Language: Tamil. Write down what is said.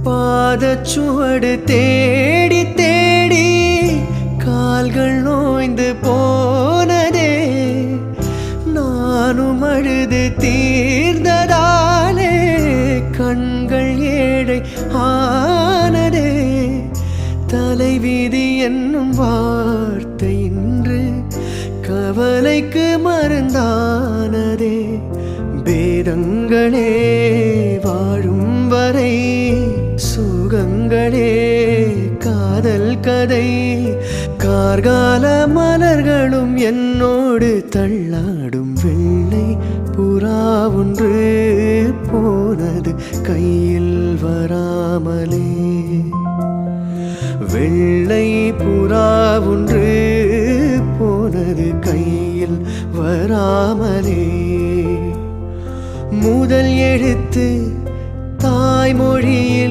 பாதச்சுவடு தேடி தேடி கால்கள் நோய்ந்து போனதே. நானும் அழுது தீர்ந்ததாலே கண்கள் ஏழை ஆனதே. தலைவிதி என்னும் வார்த்தை இன்று கவலைக்கு மருந்தானதே. பேதங்களே வாழும் வரை சுகங்களே காதல் கதை. கார்கால மலர்களும் என்னோடு தள்ளாடும். வெள்ளை புறா ஒன்று போனது கையில் வராமலே. வெள்ளை புறா ஒன்று போனது கையில் வராமலே. முதல் எழுத்து தாய்மொழியில்